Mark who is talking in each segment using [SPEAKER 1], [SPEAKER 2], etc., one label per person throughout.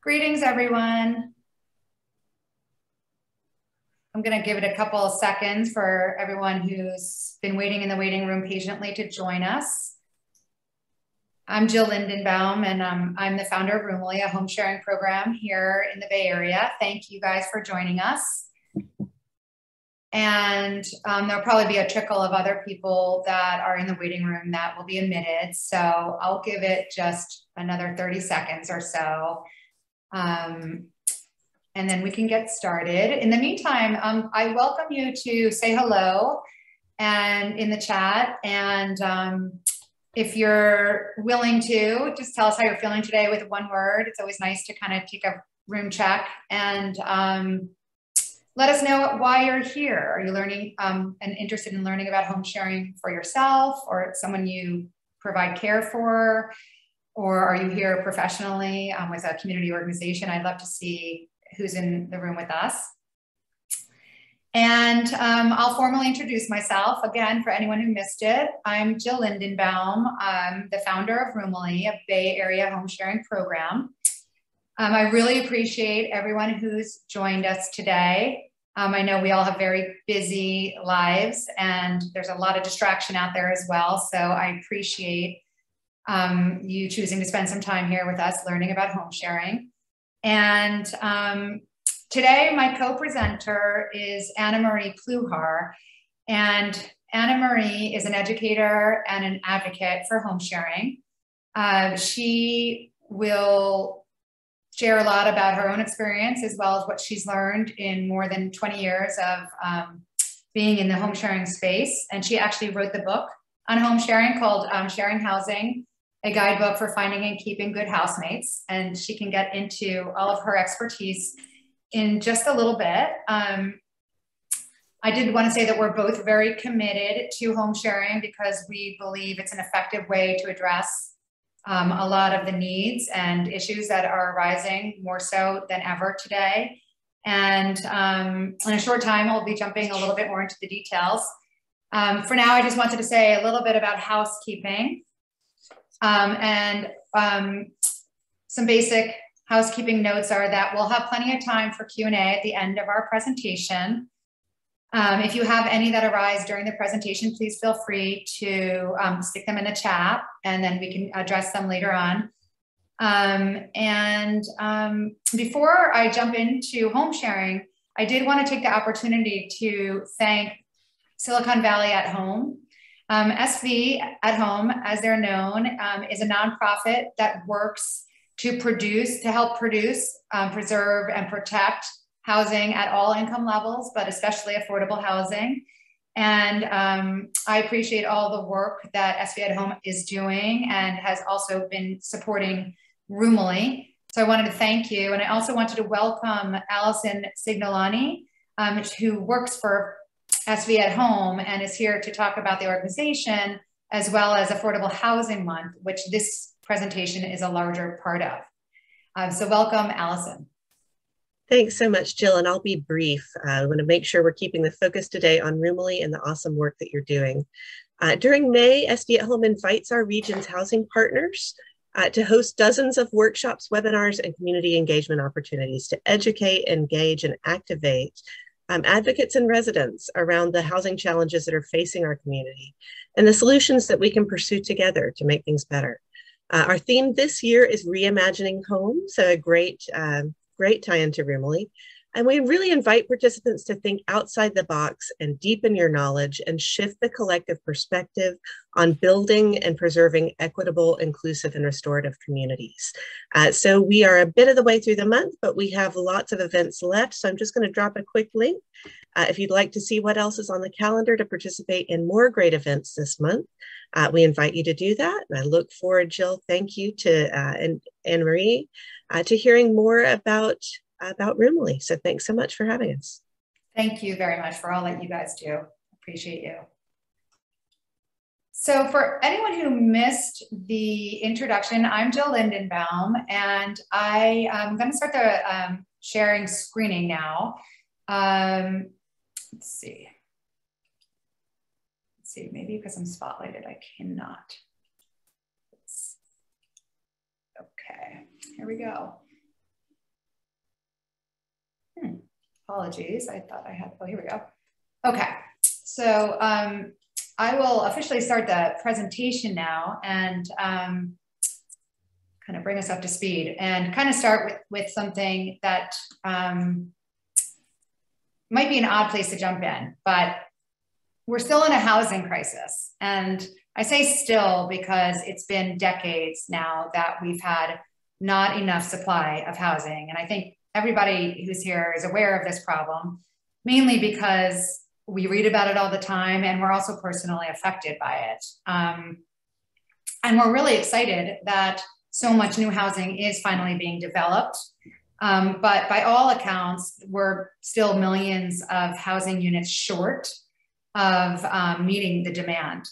[SPEAKER 1] Greetings, everyone. I'm going to give it a couple of seconds for everyone who's been waiting in the waiting room patiently to join us. I'm Jill Lindenbaum, and I'm the founder of Roomily, a home sharing program here in the Bay Area. Thank you guys for joining us. And there'll probably be a trickle of other people that are in the waiting room that will be admitted. So I'll give it just another 30 seconds or so. And then we can get started. In the meantime, I welcome you to say hello and in the chat. And if you're willing to, just tell us how you're feeling today with one word. It's always nice to kind of take a room check and let us know why you're here. Are you learning and interested in learning about home sharing for yourself or someone you provide care for? Or are you here professionally with a community organization? I'd love to see who's in the room with us. And I'll formally introduce myself again for anyone who missed it. I'm Jill Lindenbaum. I'm the founder of Roomily, a Bay Area home sharing program. I really appreciate everyone who's joined us today. I know we all have very busy lives and there's a lot of distraction out there as well. So I appreciate you choosing to spend some time here with us learning about home sharing. And today my co-presenter is Anna Marie Pluhar. And Anna Marie is an educator and an advocate for home sharing. She will share a lot about her own experience as well as what she's learned in more than 20 years of being in the home sharing space. And she actually wrote the book on home sharing called Sharing Housing, a guidebook for finding and keeping good housemates. And she can get into all of her expertise in just a little bit. I did want to say that we're both very committed to home sharing because we believe it's an effective way to address a lot of the needs and issues that are arising more so than ever today. And in a short time, I'll be jumping a little bit more into the details. For now, I just wanted to say a little bit about housekeeping. Some basic housekeeping notes are that we'll have plenty of time for Q&A at the end of our presentation. If you have any that arise during the presentation, please feel free to stick them in the chat and then we can address them later on. Before I jump into home sharing, I did want to take the opportunity to thank Silicon Valley at Home. SV at Home, as they're known, is a nonprofit that works to help produce, preserve, and protect housing at all income levels, but especially affordable housing. And I appreciate all the work that SV at Home is doing and has also been supporting Roomily. So I wanted to thank you. And I also wanted to welcome Allison Signolani, who works for SV at Home and is here to talk about the organization as well as Affordable Housing Month, which this presentation is a larger part of. So welcome, Allison.
[SPEAKER 2] Thanks so much, Jill, and I'll be brief. I want to make sure we're keeping the focus today on Roomily and the awesome work that you're doing. During May, SV at Home invites our region's housing partners to host dozens of workshops, webinars, and community engagement opportunities to educate, engage, and activate advocates and residents around the housing challenges that are facing our community and the solutions that we can pursue together to make things better. Our theme this year is reimagining homes, a great tie-in to Roomily. And we really invite participants to think outside the box and deepen your knowledge and shift the collective perspective on building and preserving equitable, inclusive, and restorative communities. So we are a bit of the way through the month, but we have lots of events left. So I'm just going to drop a quick link. If you'd like to see what else is on the calendar to participate in more great events this month, we invite you to do that. And I look forward, Jill, thank you to Anne Marie, to hearing more about Roomily. So thanks so much for having us.
[SPEAKER 1] Thank you very much for all that you guys do. Appreciate you. So for anyone who missed the introduction, I'm Jill Lindenbaum, and I am going to start the sharing screening now. Let's see, maybe because I'm spotlighted, I cannot. Okay, here we go. Apologies, I thought I had, oh, here we go. Okay, so I will officially start the presentation now and kind of bring us up to speed and kind of start with something that might be an odd place to jump in, but we're still in a housing crisis. And I say still because it's been decades now that we've had not enough supply of housing. And I think everybody who's here is aware of this problem, mainly because we read about it all the time and we're also personally affected by it. And we're really excited that so much new housing is finally being developed. But by all accounts, we're still millions of housing units short of meeting the demand.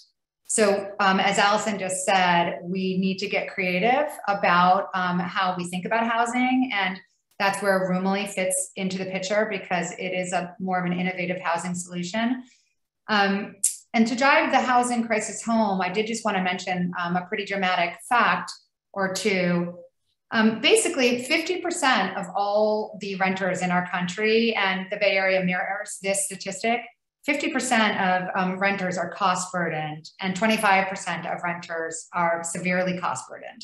[SPEAKER 1] So as Allison just said, we need to get creative about how we think about housing, and that's where Roomily fits into the picture because it is more of an innovative housing solution. And to drive the housing crisis home, I did just want to mention a pretty dramatic fact or two. Basically, 50% of all the renters in our country, and the Bay Area mirrors this statistic, 50% of renters are cost burdened and 25% of renters are severely cost burdened.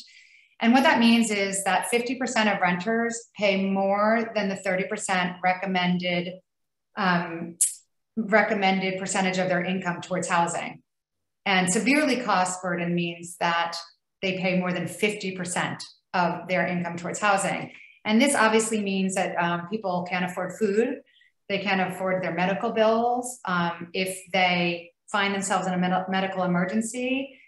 [SPEAKER 1] And what that means is that 50% of renters pay more than the 30% recommended percentage of their income towards housing. And severely cost burdened means that they pay more than 50% of their income towards housing. And this obviously means that people can't afford food. They can't afford their medical bills. If they find themselves in a medical emergency,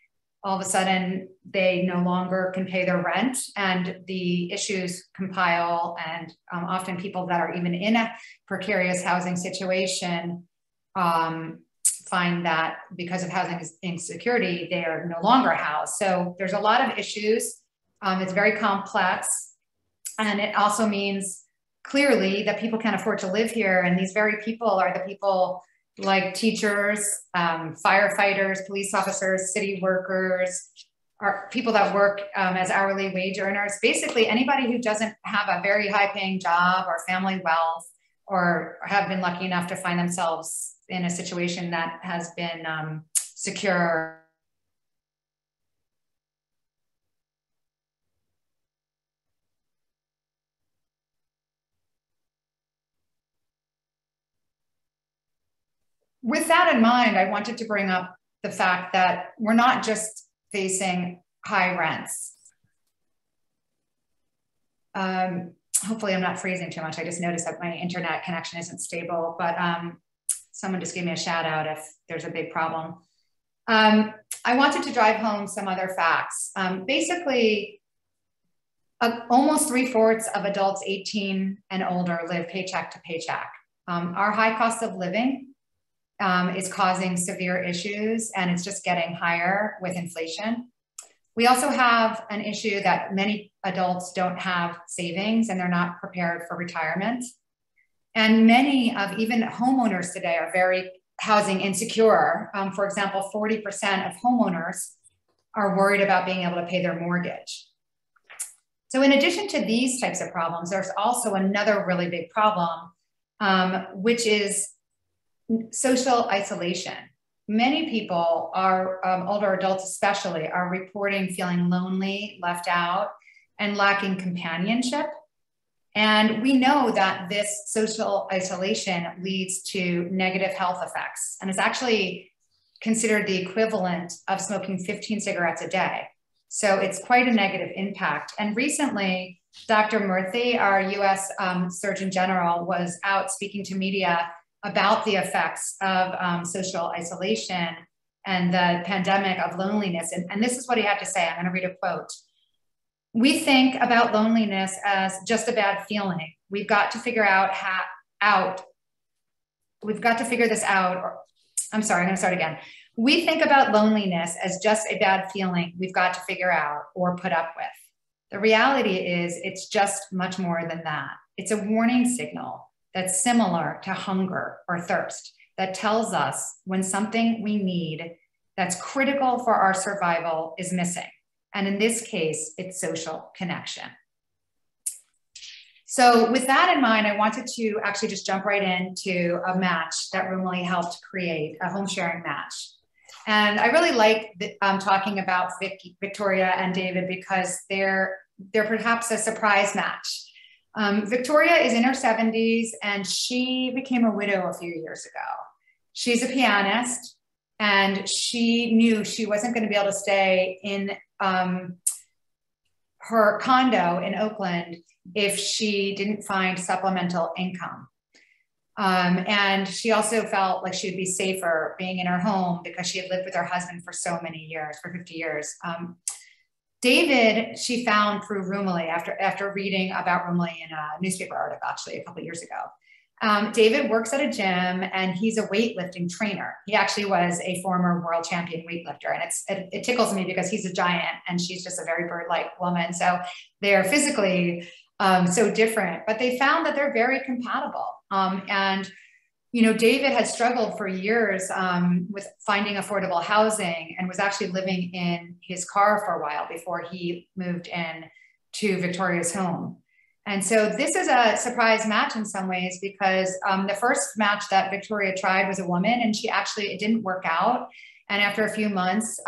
[SPEAKER 1] all of a sudden they no longer can pay their rent, and the issues compile, and often people that are even in a precarious housing situation find that because of housing insecurity, they are no longer housed. So there's a lot of issues. It's very complex, and it also means clearly that people can't afford to live here. And these very people are the people like teachers, firefighters, police officers, city workers, are people that work as hourly wage earners. Basically anybody who doesn't have a very high paying job or family wealth, or have been lucky enough to find themselves in a situation that has been secure. With that in mind, I wanted to bring up the fact that we're not just facing high rents. Hopefully I'm not freezing too much. I just noticed that my internet connection isn't stable, but someone just gave me a shout out if there's a big problem. I wanted to drive home some other facts. Basically, almost 3/4 of adults 18 and older live paycheck to paycheck. Our high cost of living is causing severe issues, and it's just getting higher with inflation. We also have an issue that many adults don't have savings and they're not prepared for retirement. And many of even homeowners today are very housing insecure. For example, 40% of homeowners are worried about being able to pay their mortgage. So in addition to these types of problems, there's also another really big problem, which is social isolation. Many people are, older adults especially, are reporting feeling lonely, left out, and lacking companionship. And we know that this social isolation leads to negative health effects. And it's actually considered the equivalent of smoking 15 cigarettes a day. So it's quite a negative impact. And recently, Dr. Murthy, our US Surgeon General, was out speaking to media about the effects of social isolation and the pandemic of loneliness. And this is what he had to say. I'm going to read a quote. "We think about loneliness as just a bad feeling. We've got to figure We've got to figure this out. I'm sorry, I'm going to start again. We think about loneliness as just a bad feeling we've got to figure out or put up with. The reality is it's just much more than that. It's a warning signal that's similar to hunger or thirst that tells us when something we need that's critical for our survival is missing. And in this case, it's social connection." So with that in mind, I wanted to actually just jump right into a match that Roomily helped create, a home sharing match. And I really like talking about Victoria and David because they're perhaps a surprise match. Victoria is in her 70s and she became a widow a few years ago. She's a pianist and she knew she wasn't going to be able to stay in her condo in Oakland if she didn't find supplemental income. And she also felt like she would be safer being in her home because she had lived with her husband for so many years, for 50 years. David, she found through Roomily after reading about Roomily in a newspaper article, actually a couple of years ago. David works at a gym and he's a weightlifting trainer. He actually was a former world champion weightlifter. And it tickles me because he's a giant and she's just a very bird-like woman. So they're physically so different, but they found that they're very compatible. And you know, David had struggled for years with finding affordable housing and was actually living in his car for a while before he moved in to Victoria's home. And so this is a surprise match in some ways because the first match that Victoria tried was a woman and it didn't work out. And after a few months,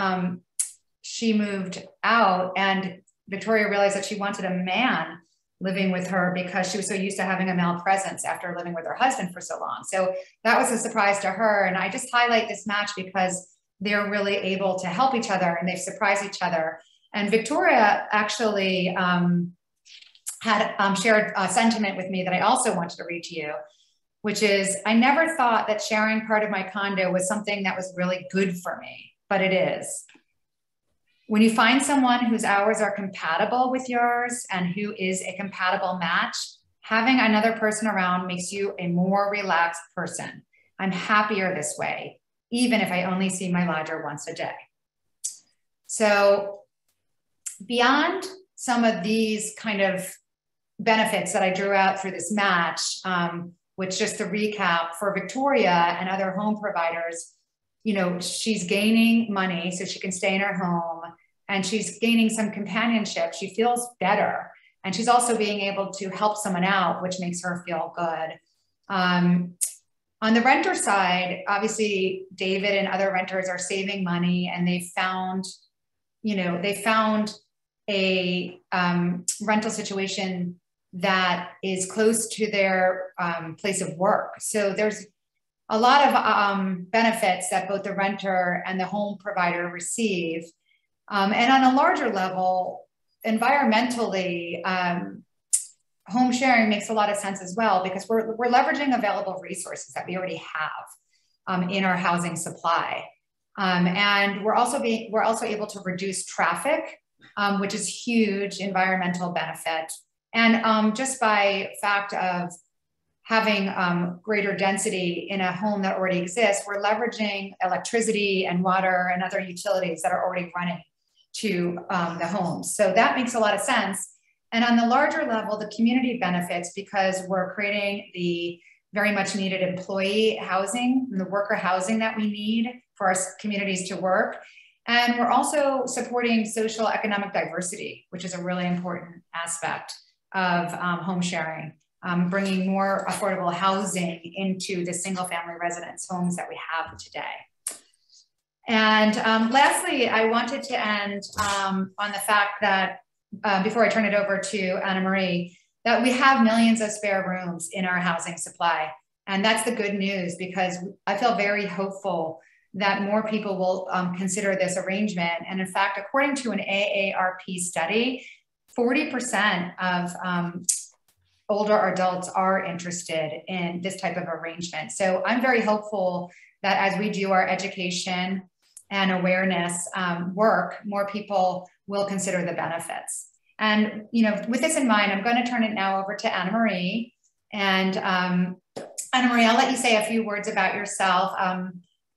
[SPEAKER 1] she moved out and Victoria realized that she wanted a man living with her because she was so used to having a male presence after living with her husband for so long. So that was a surprise to her. And I just highlight this match because they're really able to help each other and they've surprised each other. And Victoria actually had shared a sentiment with me that I also wanted to read to you, which is, I never thought that sharing part of my condo was something that was really good for me, but it is. When you find someone whose hours are compatible with yours and who is a compatible match, having another person around makes you a more relaxed person. I'm happier this way, even if I only see my lodger once a day. So beyond some of these kind of benefits that I drew out through this match, which just to recap for Victoria and other home providers, you know, she's gaining money so she can stay in her home and she's gaining some companionship. She feels better. And she's also being able to help someone out, which makes her feel good. On the renter side, obviously, David and other renters are saving money and they found a rental situation that is close to their place of work. So there's a lot of benefits that both the renter and the home provider receive. And on a larger level, environmentally, home sharing makes a lot of sense as well because we're leveraging available resources that we already have in our housing supply. And we're also able to reduce traffic, which is huge environmental benefit. And just by fact of having greater density in a home that already exists, we're leveraging electricity and water and other utilities that are already running to the homes. So that makes a lot of sense. And on the larger level, the community benefits because we're creating the very much needed employee housing and the worker housing that we need for our communities to work. And we're also supporting social economic diversity, which is a really important aspect of home sharing, bringing more affordable housing into the single family residence homes that we have today. And lastly, I wanted to end on the fact that before I turn it over to Anna Marie, that we have millions of spare rooms in our housing supply. And that's the good news because I feel very hopeful that more people will consider this arrangement. And in fact, according to an AARP study, 40% of older adults are interested in this type of arrangement. So I'm very hopeful that as we do our education and awareness work, more people will consider the benefits. And you know, with this in mind, I'm going to turn it now over to Anna Marie. And Anna Marie, I'll let you say a few words about yourself.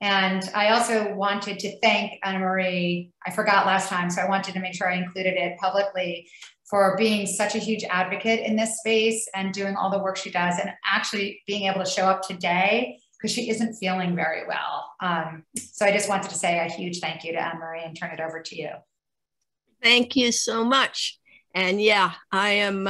[SPEAKER 1] And I also wanted to thank Anna Marie. I forgot last time, so I wanted to make sure I included it publicly for being such a huge advocate in this space and doing all the work she does and actually being able to show up today because she isn't feeling very well. So I just wanted to say a huge thank you to Anna Marie and turn it over to you.
[SPEAKER 3] Thank you so much. And yeah, I am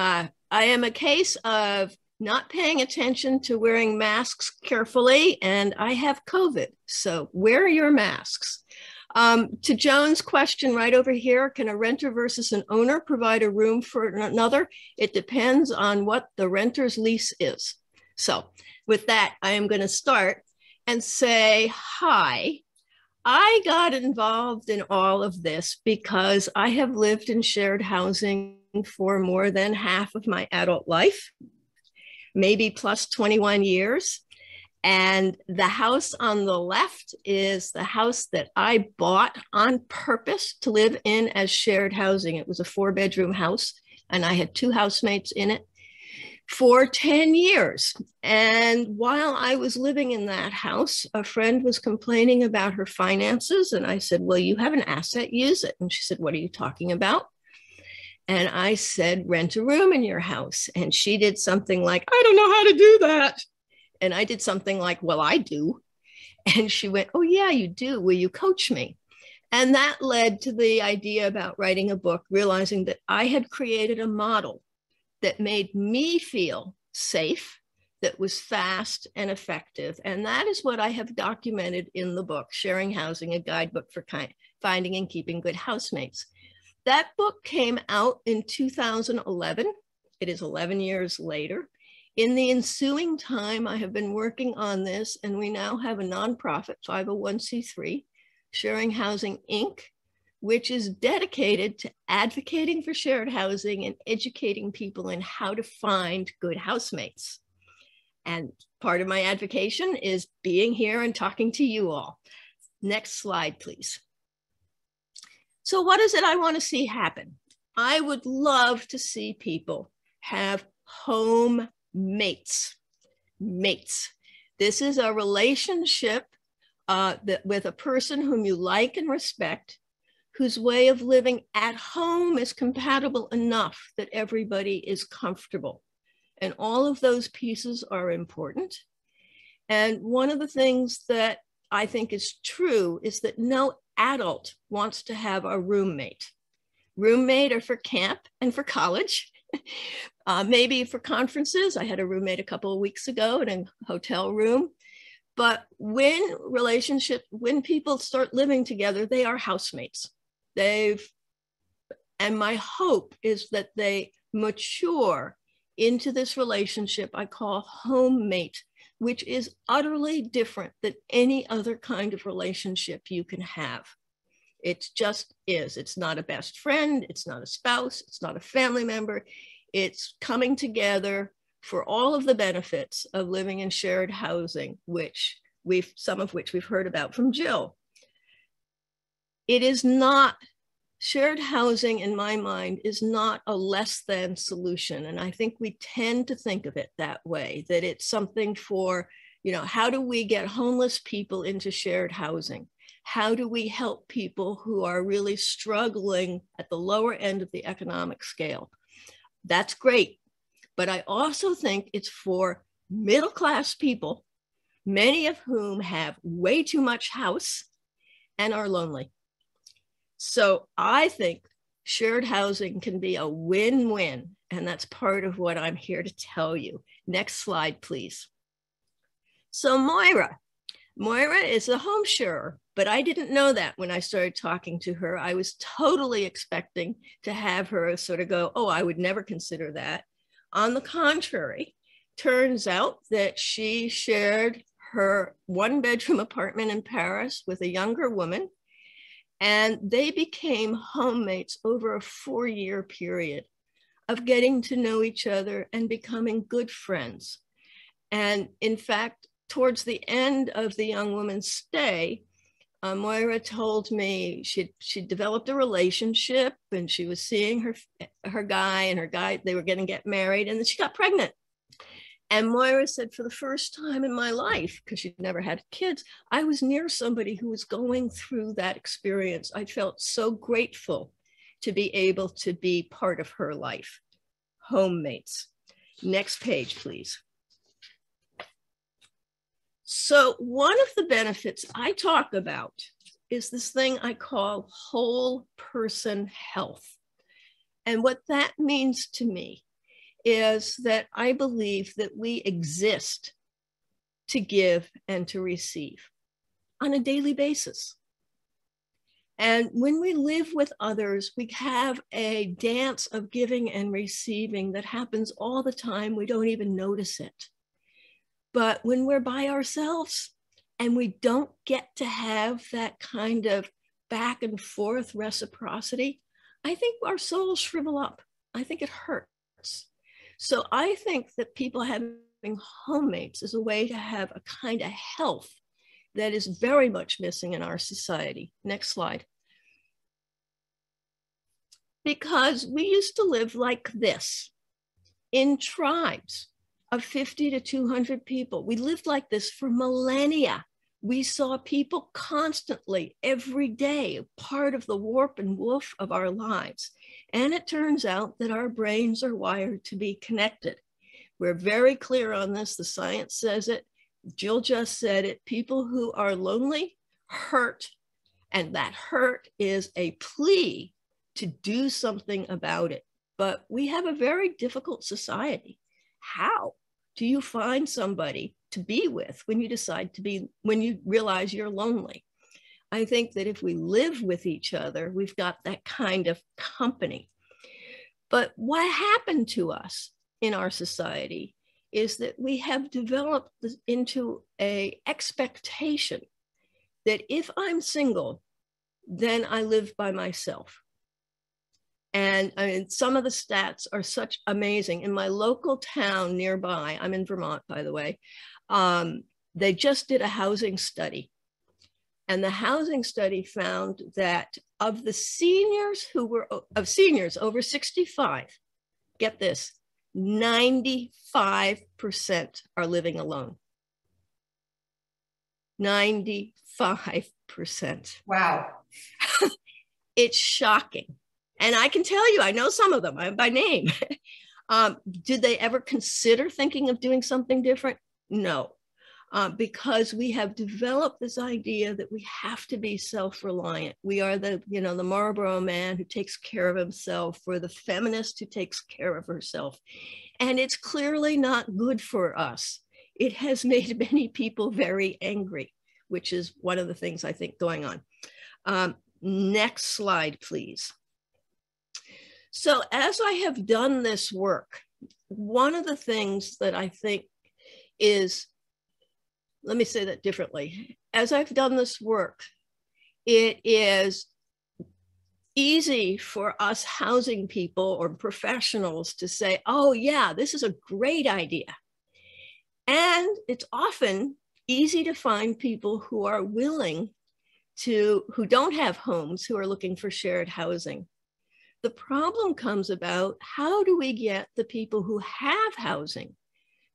[SPEAKER 3] I am a case of not paying attention to wearing masks carefully, and I have COVID, so wear your masks. To Joan's question right over here, can a renter versus an owner provide a room for another? It depends on what the renter's lease is. So with that, I am going to start and say, hi. I got involved in all of this because I have lived in shared housing for more than half of my adult life, maybe plus 21 years. And the house on the left is the house that I bought on purpose to live in as shared housing. It was a 4-bedroom house, and I had 2 housemates in it for 10 years. And while I was living in that house, a friend was complaining about her finances. And I said, well, you have an asset, use it. And she said, what are you talking about? And I said, rent a room in your house. And she did something like, I don't know how to do that. And I did something like, well, I do. And she went, oh yeah, you do. Will you coach me? And that led to the idea about writing a book, realizing that I had created a model that made me feel safe, that was fast and effective. And that is what I have documented in the book, Sharing Housing, a guidebook for finding and keeping good housemates. That book came out in 2011. It is 11 years later. In the ensuing time, I have been working on this, and we now have a nonprofit 501c3, Sharing Housing, Inc., which is dedicated to advocating for shared housing and educating people in how to find good housemates. And part of my advocacy is being here and talking to you all. Next slide, please. So what is it I want to see happen? I would love to see people have home mates. This is a relationship with a person whom you like and respect, whose way of living at home is compatible enough that everybody is comfortable. And all of those pieces are important. And one of the things that I think is true is that no adult wants to have a roommate. Roommate are for camp and for college, maybe for conferences. I had a roommate a couple of weeks ago in a hotel room. But when people start living together, they are housemates. And my hope is that they mature into this relationship I call homemate, which is utterly different than any other kind of relationship you can have. It just is. It's not a best friend. It's not a spouse. It's not a family member. It's coming together for all of the benefits of living in shared housing, some of which we've heard about from Jill. It is not, shared housing in my mind is not a less than solution. And I think we tend to think of it that way, that it's something for, how do we get homeless people into shared housing? How do we help people who are really struggling at the lower end of the economic scale? That's great. But I also think it's for middle-class people, many of whom have way too much house and are lonely. So I think shared housing can be a win-win, and that's part of what I'm here to tell you. Next slide, please. So Moira is a home sharer, but I didn't know that when I started talking to her. I was totally expecting to have her sort of go, oh, I would never consider that. On the contrary, turns out that she shared her 1-bedroom apartment in Paris with a younger woman, and they became homemates over a 4-year period of getting to know each other and becoming good friends. And in fact, towards the end of the young woman's stay, Moira told me she developed a relationship, and she was seeing her guy, they were going to get married, and then she got pregnant. And Moira said, for the first time in my life, because she'd never had kids, I was near somebody who was going through that experience. I felt so grateful to be able to be part of her life. Homemates. Next page, please. So one of the benefits I talk about is this thing I call whole person health. And what that means to me is that I believe that we exist to give and to receive on a daily basis. And when we live with others, we have a dance of giving and receiving that happens all the time. We don't even notice it. But when we're by ourselves and we don't get to have that kind of back and forth reciprocity, I think our souls shrivel up. I think it hurts. So I think that people having homemates is a way to have a kind of health that is very much missing in our society. Next slide. Because we used to live like this in tribes of 50 to 200 people. We lived like this for millennia. We saw people constantly, every day, part of the warp and woof of our lives. And it turns out that our brains are wired to be connected. We're very clear on this. The science says it. Jill just said it. People who are lonely hurt, and that hurt is a plea to do something about it. But we have a very difficult society. How do you find somebody to be with when you decide to be, when you realize you're lonely? I think that if we live with each other, we've got that kind of company. But what happened to us in our society is that we have developed into an expectation that if I'm single, then I live by myself. And I mean, some of the stats are such amazing. In my local town nearby, I'm in Vermont, by the way, they just did a housing study. And the housing study found that of the seniors who were, of seniors over 65, get this, 95% are living alone. 95%.
[SPEAKER 1] Wow.
[SPEAKER 3] It's shocking. And I can tell you, I know some of them by name. Did they ever consider thinking of doing something different? No, because we have developed this idea that we have to be self-reliant. We are the, you know, the Marlboro man who takes care of himself, or the feminist who takes care of herself. And it's clearly not good for us. It has made many people very angry, which is one of the things I think going on. Next slide, please. So as I have done this work, one of the things that I think is, let me say that differently. As I've done this work, it is easy for us housing people or professionals to say, oh yeah, this is a great idea. And it's often easy to find people who are willing to, who don't have homes, who are looking for shared housing. The problem comes about, how do we get the people who have housing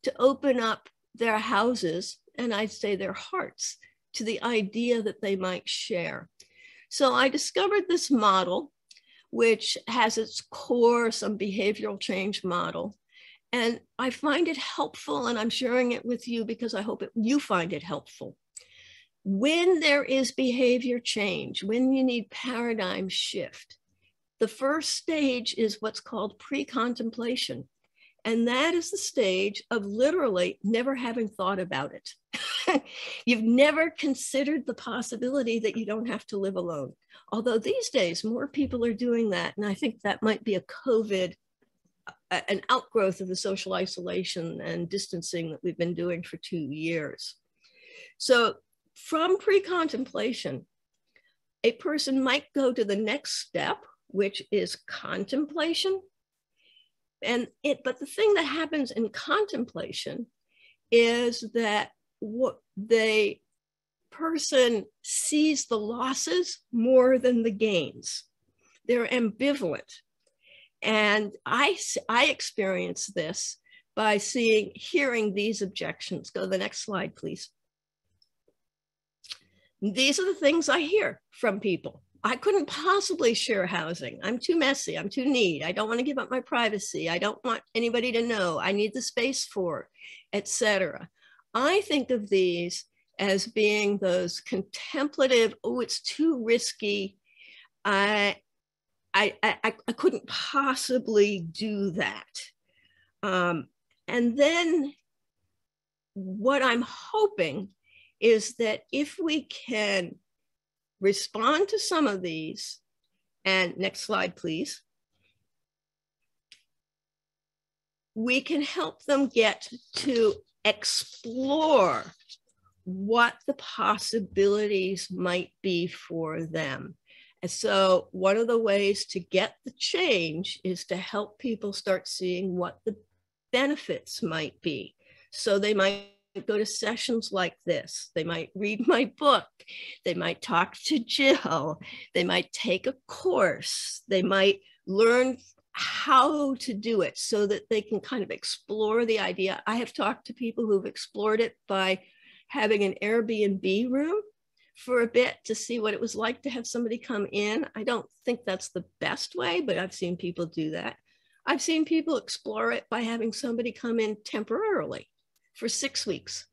[SPEAKER 3] to open up their houses, and I'd say their hearts, to the idea that they might share? So I discovered this model, which has its core some behavioral change model. And I find it helpful, and I'm sharing it with you because I hope you find it helpful. When there is behavior change, when you need paradigm shift, the first stage is what's called pre-contemplation. And that is the stage of literally never having thought about it. You've never considered the possibility that you don't have to live alone. Although these days, more people are doing that. And I think that might be a COVID, an outgrowth of the social isolation and distancing that we've been doing for 2 years. So from pre-contemplation, a person might go to the next step, which is contemplation. But the thing that happens in contemplation is that what the person sees the losses more than the gains. They're ambivalent. And I experience this by hearing these objections. Go to the next slide, please. These are the things I hear from people. I couldn't possibly share housing. I'm too messy. I'm too neat. I don't want to give up my privacy. I don't want anybody to know. I need the space for, etc. I think of these as being those contemplative, oh, it's too risky. I couldn't possibly do that. And then what I'm hoping is that if we can respond to some of these, and next slide, please, we can help them get to explore what the possibilities might be for them. And so one of the ways to get the change is to help people start seeing what the benefits might be. So they might go to sessions like this. They might read my book. They might talk to Jill. They might take a course. They might learn how to do it so that they can kind of explore the idea. I have talked to people who've explored it by having an Airbnb room for a bit to see what it was like to have somebody come in. I don't think that's the best way, but I've seen people do that. I've seen people explore it by having somebody come in temporarily for 6 weeks.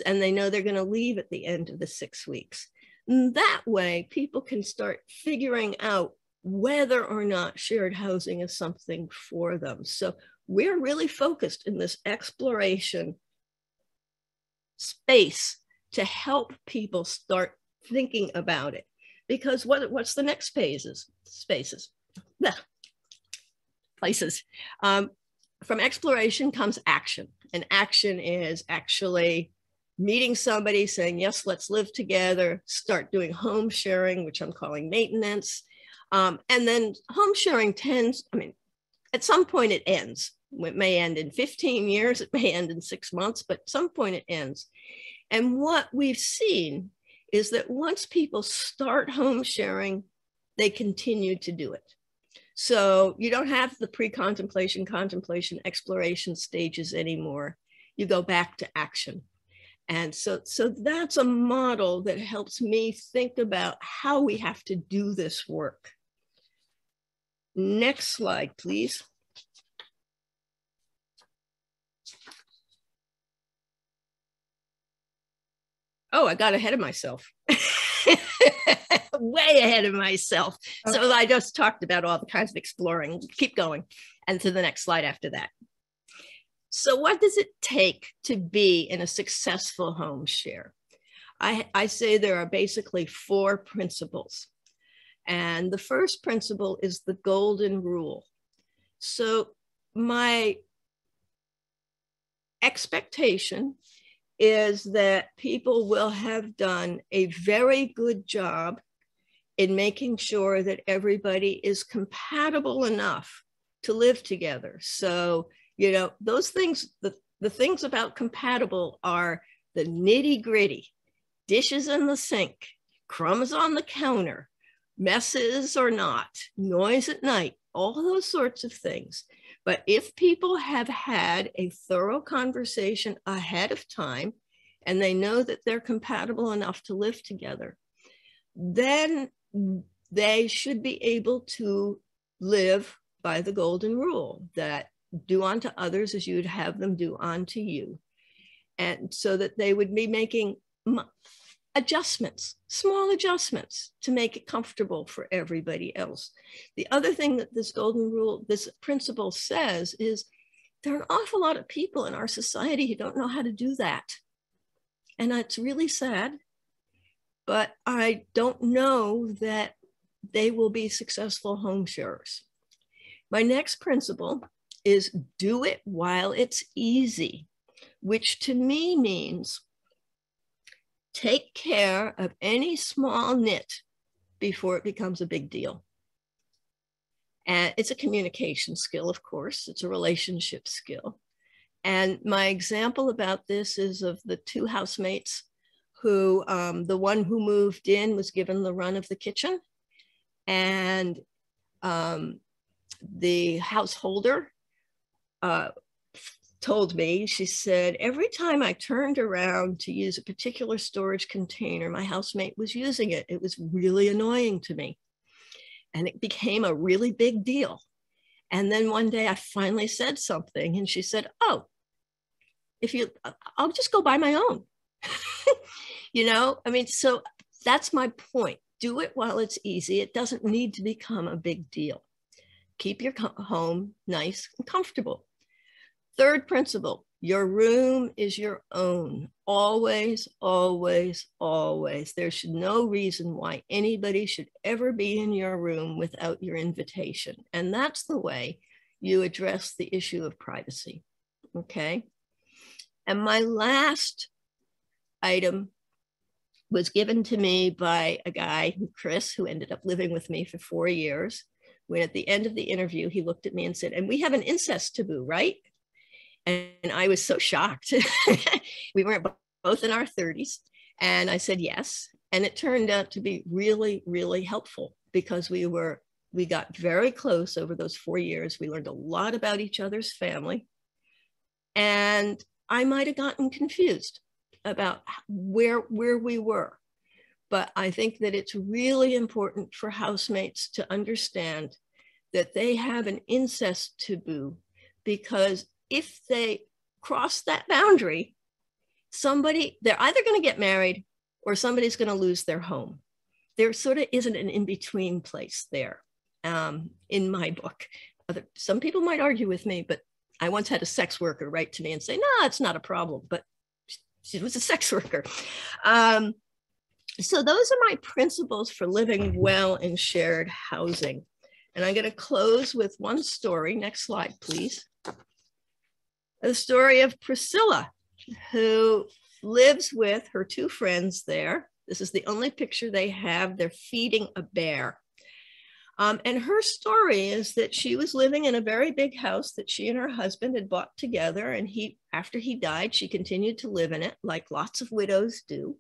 [SPEAKER 3] And they know they're going to leave at the end of the 6 weeks. And that way, people can start figuring out whether or not shared housing is something for them. So we're really focused in this exploration space to help people start thinking about it. Because what's the next spaces? Places. From exploration comes action. And action is actually meeting somebody, saying, yes, let's live together, start doing home sharing, which I'm calling maintenance. And then home sharing tends, at some point it ends. It may end in 15 years, it may end in 6 months, but at some point it ends. And what we've seen is that once people start home sharing, they continue to do it. So you don't have the pre-contemplation, contemplation, exploration stages anymore. You go back to action. And so that's a model that helps me think about how we have to do this work. Next slide, please. Oh, I got ahead of myself. Way ahead of myself. Okay. So I just talked about all the kinds of exploring. Keep going. And to the next slide after that. So what does it take to be in a successful home share? I say there are basically 4 principles. And the first principle is the golden rule. So my expectation is that people will have done a very good job in making sure that everybody is compatible enough to live together. So, you know, those things, the things about compatible are the nitty gritty, dishes in the sink, crumbs on the counter, messes or not, noise at night, all those sorts of things. But if people have had a thorough conversation ahead of time and they know that they're compatible enough to live together, then they should be able to live by the golden rule that do unto others as you would have them do unto you. And so that they would be making adjustments, small adjustments to make it comfortable for everybody else. The other thing that this golden rule, this principle says is there are an awful lot of people in our society who don't know how to do that. And it's really sad, but I don't know that they will be successful home sharers. My next principle is do it while it's easy, which to me means take care of any small nit before it becomes a big deal. And it's a communication skill, of course. It's a relationship skill. And my example about this is of the 2 housemates who, the one who moved in was given the run of the kitchen. And the householder told me, she said, every time I turned around to use a particular storage container, my housemate was using it. It was really annoying to me. And it became a really big deal. And then one day I finally said something and she said, oh, I'll just go buy my own. You know, I mean, so that's my point. Do it while it's easy. It doesn't need to become a big deal. Keep your home nice and comfortable. Third principle, your room is your own. Always, always, always. There's no reason why anybody should ever be in your room without your invitation. And that's the way you address the issue of privacy, okay? And my last item was given to me by a guy, Chris, who ended up living with me for 4 years. When at the end of the interview, he looked at me and said, and we have an incest taboo, right? And I was so shocked. We weren't both in our 30s. And I said, yes. And it turned out to be really, really helpful because we got very close over those 4 years. We learned a lot about each other's family. And I might've gotten confused about where we were. But I think that it's really important for housemates to understand that they have an incest taboo, because if they cross that boundary, they're either going to get married or somebody's going to lose their home. There sort of isn't an in-between place there in my book. Some people might argue with me, but I once had a sex worker write to me and say, no, it's not a problem, but she was a sex worker. So those are my principles for living well in shared housing. And I'm going to close with one story. Next slide, please. The story of Priscilla, who lives with her 2 friends there. This is the only picture they have. They're feeding a bear. And her story is that she was living in a very big house that she and her husband had bought together. And after he died, she continued to live in it like lots of widows do.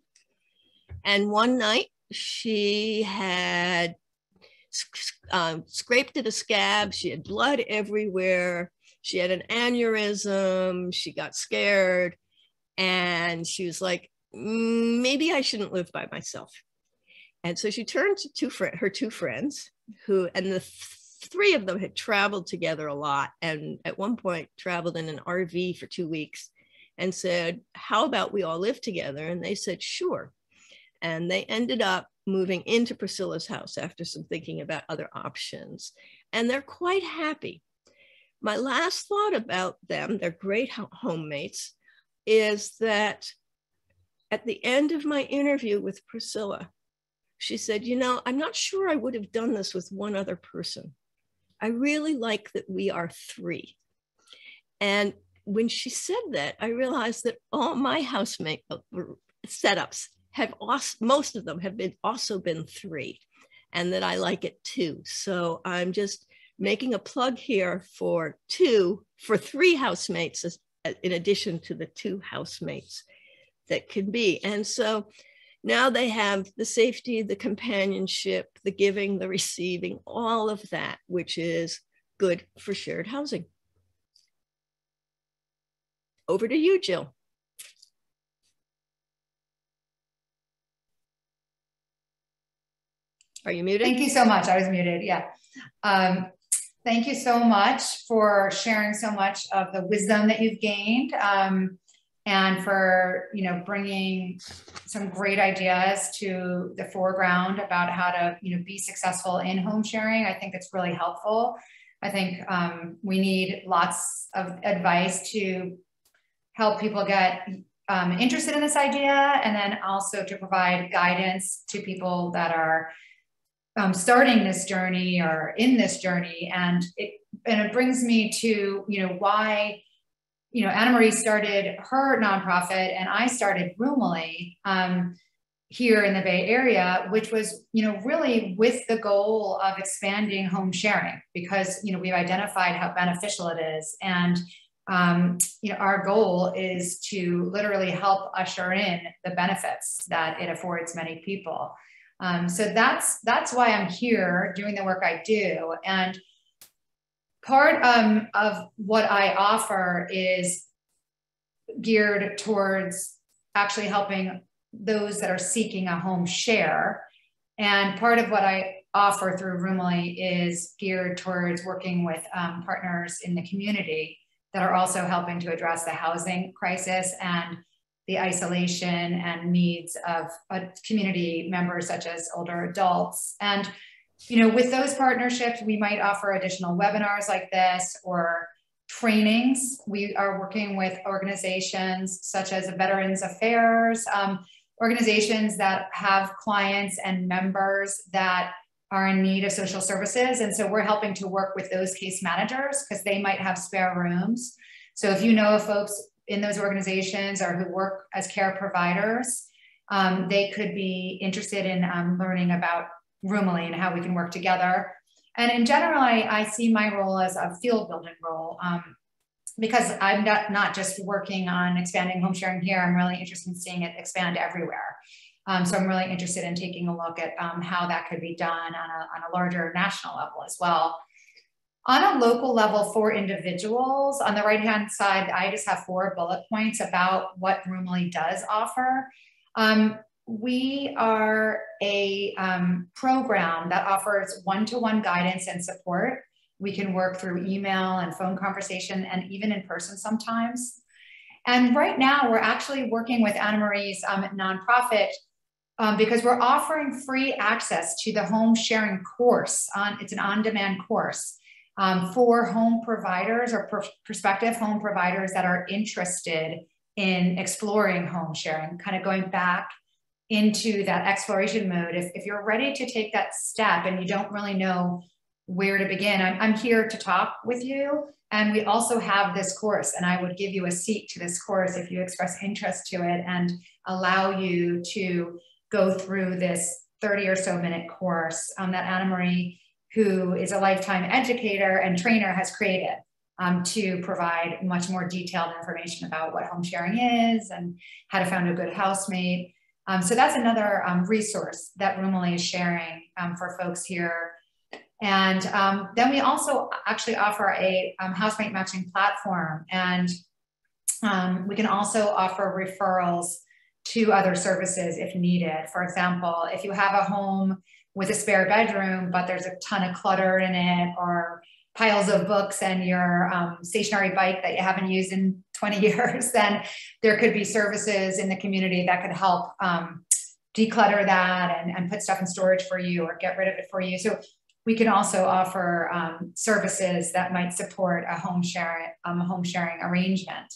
[SPEAKER 3] And one night she had scraped at a scab. She had blood everywhere. She had an aneurysm. She got scared. And she was like, maybe I shouldn't live by myself. And so she turned to her 2 friends and the 3 of them had traveled together a lot. And at one point traveled in an RV for 2 weeks and said, how about we all live together? And they said, sure. And they ended up moving into Priscilla's house after some thinking about other options. And they're quite happy. My last thought about them, they're great homemates, is that at the end of my interview with Priscilla, she said, I'm not sure I would have done this with one other person. I really like that we are 3. And when she said that, I realized that all my housemate setups most of them have also been 3, and that I like it too. So I'm just making a plug here for 3 housemates in addition to the 2 housemates that can be. And so now they have the safety, the companionship, the giving, the receiving, all of that, which is good for shared housing. Over to you, Jill. Are you muted?
[SPEAKER 1] Thank you so much. I was muted, yeah. Thank you so much for sharing so much of the wisdom that you've gained, and for bringing some great ideas to the foreground about how to be successful in home sharing. I think it's really helpful. I think we need lots of advice to help people get interested in this idea, and then also to provide guidance to people that are starting this journey or in this journey. And it brings me to why Anna Marie started her nonprofit and I started Roomily here in the Bay Area, which was really with the goal of expanding home sharing, because we've identified how beneficial it is. And our goal is to literally help usher in the benefits that it affords many people. So that's why I'm here doing the work I do. And part of what I offer is geared towards actually helping those that are seeking a home share. And part of what I offer through Roomily is geared towards working with partners in the community that are also helping to address the housing crisis and the isolation and needs of community members such as older adults. And with those partnerships, we might offer additional webinars like this, or trainings. We are working with organizations such as Veterans Affairs, organizations that have clients and members that are in need of social services. And so we're helping to work with those case managers because they might have spare rooms. So if you know of folks in those organizations or who work as care providers, they could be interested in learning about Roomily and how we can work together. And in general, I see my role as a field building role because I'm not just working on expanding home sharing here. I'm really interested in seeing it expand everywhere. So I'm really interested in taking a look at how that could be done on a larger national level as well. On a local level for individuals, on the right-hand side, I just have 4 bullet points about what Roomily does offer. We are a program that offers one-to-one guidance and support. We can work through email and phone conversation and even in person sometimes. And right now we're actually working with Anna Marie's nonprofit because we're offering free access to the home sharing course. It's an on-demand course for home providers or prospective home providers that are interested in exploring home sharing, kind of going back into that exploration mode. If you're ready to take that step and you don't really know where to begin, I'm here to talk with you. And we also have this course, and I would give you a seat to this course if you express interest to it and allow you to go through this 30 or so minute course that Anna Marie, who is a lifetime educator and trainer, has created to provide much more detailed information about what home sharing is and how to find a good housemate. So that's another resource that Roomily is sharing for folks here. And then we also actually offer a housemate matching platform, and we can also offer referrals to other services if needed. For example, if you have a home with a spare bedroom, but there's a ton of clutter in it, or piles of books and your stationary bike that you haven't used in 20 years, then there could be services in the community that could help declutter that and put stuff in storage for you or get rid of it for you. So we can also offer services that might support a home sharing arrangement.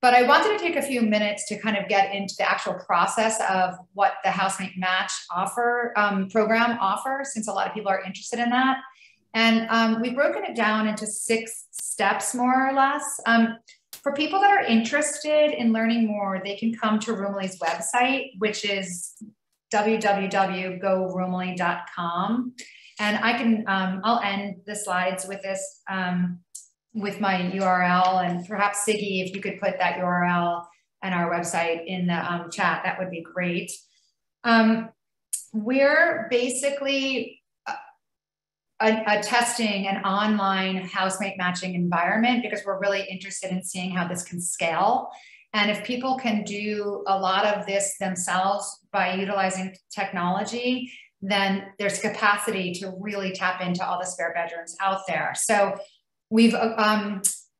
[SPEAKER 1] But I wanted to take a few minutes to kind of get into the actual process of what the Housemate Match program offers, since a lot of people are interested in that. And we've broken it down into 6 steps, more or less. For people that are interested in learning more, they can come to Roomily website, which is www.goroomily.com. And I can, I'll end the slides with this, with my URL, and perhaps Siggy, if you could put that URL and our website in the chat, that would be great. We're basically testing an online housemate matching environment because we're really interested in seeing how this can scale. And if people can do a lot of this themselves by utilizing technology, then there's capacity to really tap into all the spare bedrooms out there. So we've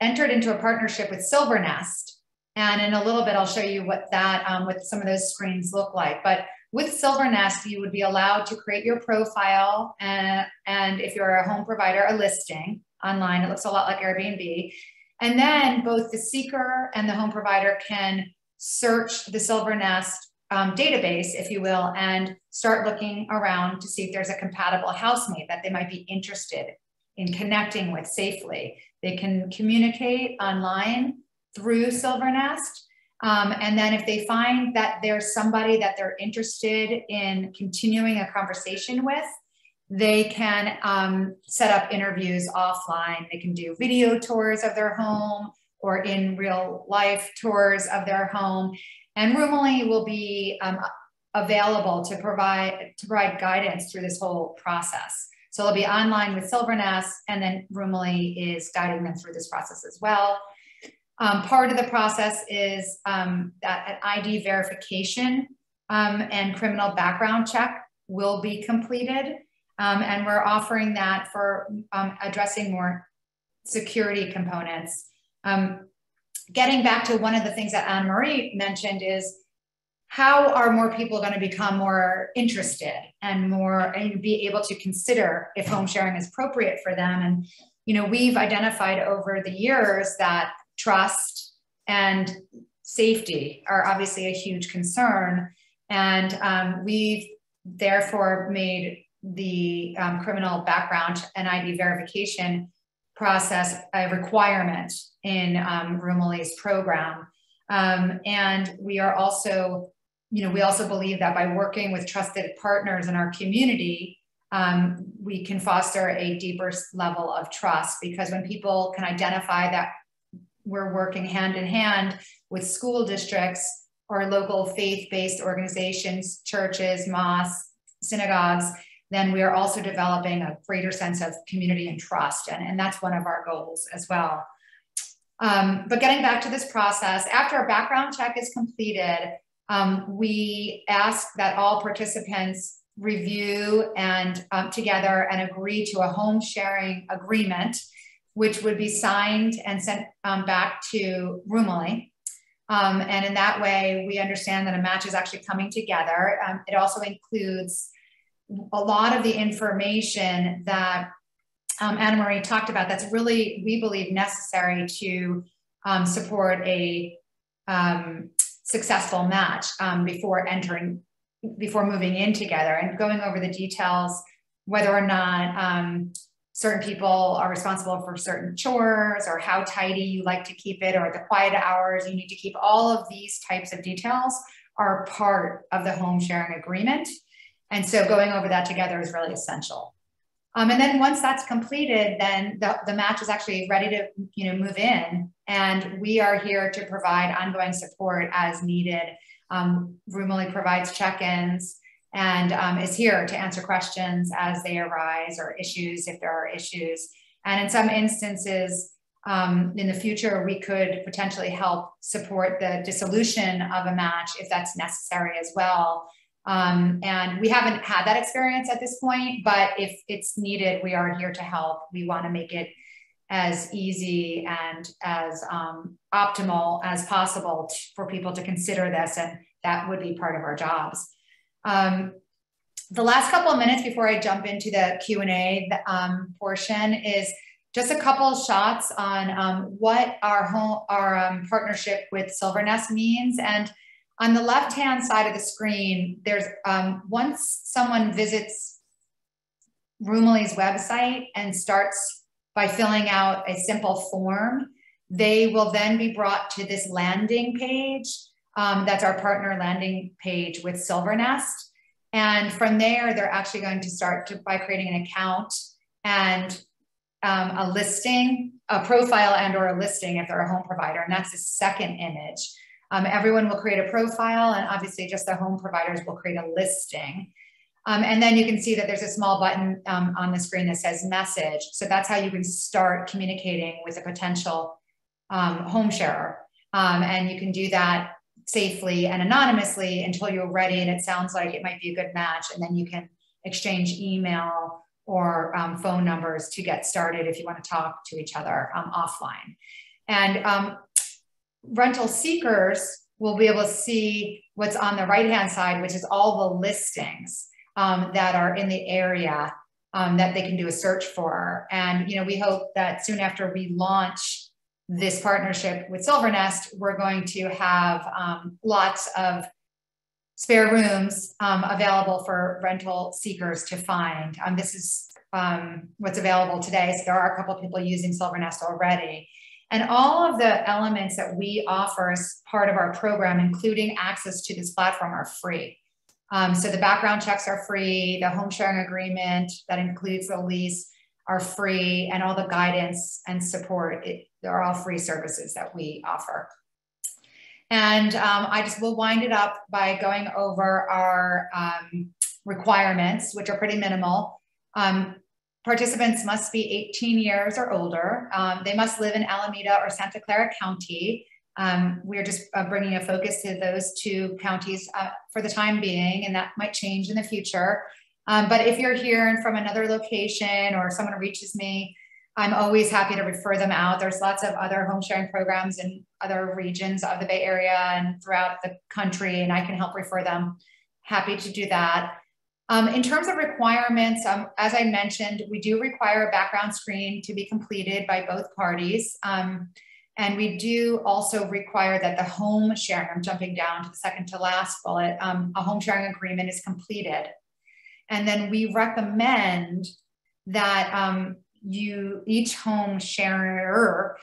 [SPEAKER 1] entered into a partnership with Silver Nest, and in a little bit I'll show you what that what some of those screens look like. But with Silver Nest, you would be allowed to create your profile, and if you're a home provider, a listing online. It looks a lot like Airbnb. And then both the seeker and the home provider can search the Silver Nest database, if you will, and start looking around to see if there's a compatible housemate that they might be interested in connecting with safely. They can communicate online through Silver Nest. And then if they find that there's somebody that they're interested in continuing a conversation with, they can set up interviews offline. They can do video tours of their home or in real life tours of their home. And Roomily will be available to provide guidance through this whole process. So it'll be online with Silver Nest, and then Roomily is guiding them through this process as well. Part of the process is that an ID verification and criminal background check will be completed. And we're offering that for addressing more security components. Getting back to one of the things that Anne Marie mentioned is, how are more people going to become more interested and be able to consider if home sharing is appropriate for them? And we've identified over the years that trust and safety are obviously a huge concern. And we've therefore made the criminal background and ID verification process a requirement in Roomily program. And we are also, we also believe that by working with trusted partners in our community, we can foster a deeper level of trust, because when people can identify that we're working hand in hand with school districts or local faith-based organizations, churches, mosques, synagogues, then we are also developing a greater sense of community and trust. And that's one of our goals as well. But getting back to this process, after a background check is completed, we ask that all participants review and together and agree to a home sharing agreement, which would be signed and sent back to Roomily. And in that way, we understand that a match is actually coming together. It also includes a lot of the information that Anna Marie talked about that's really, we believe, necessary to support a successful match before moving in together, and going over the details, whether or not certain people are responsible for certain chores, or how tidy you like to keep it, or the quiet hours you need to keep. All of these types of details are part of the home sharing agreement. And so going over that together is really essential. And then once that's completed, then the match is actually ready to move in, and we are here to provide ongoing support as needed. Roomily provides check-ins and is here to answer questions as they arise, or issues if there are issues. And in some instances, in the future, we could potentially help support the dissolution of a match if that's necessary as well. And we haven't had that experience at this point, but if it's needed, we are here to help. We want to make it as easy and as optimal as possible for people to consider this, and that would be part of our jobs. The last couple of minutes before I jump into the Q&A portion is just a couple shots on what our partnership with Silvernest means. And on the left-hand side of the screen, there's once someone visits Roomily website and starts by filling out a simple form, they will then be brought to this landing page. That's our partner landing page with Silvernest. And from there, they're actually going to start by creating an account and a listing, a profile and or a listing if they're a home provider. And that's the second image. Everyone will create a profile, and obviously just the home providers will create a listing. And then you can see that there's a small button on the screen that says message. So that's how you can start communicating with a potential home sharer. And you can do that safely and anonymously until you're ready and it sounds like it might be a good match. And then you can exchange email or phone numbers to get started if you want to talk to each other offline. And rental seekers will be able to see what's on the right-hand side, which is all the listings that are in the area that they can do a search for. And, we hope that soon after we launch this partnership with Silvernest, we're going to have lots of spare rooms available for rental seekers to find. This is what's available today. So there are a couple of people using Silvernest already. And all of the elements that we offer as part of our program, including access to this platform, are free. So the background checks are free, the home sharing agreement that includes the lease are free, and all the guidance and support, they're all free services that we offer. And I just will wind it up by going over our requirements, which are pretty minimal. Participants must be 18 years or older. They must live in Alameda or Santa Clara County. We're just bringing a focus to those two counties for the time being, and that might change in the future. But if you're here from another location or someone reaches me, I'm always happy to refer them out. There's lots of other home sharing programs in other regions of the Bay Area and throughout the country, and I can help refer them. Happy to do that. In terms of requirements, as I mentioned, we do require a background screen to be completed by both parties. And we do also require that the home sharing, I'm jumping down to the second to last bullet, a home sharing agreement is completed. And then we recommend that each home sharer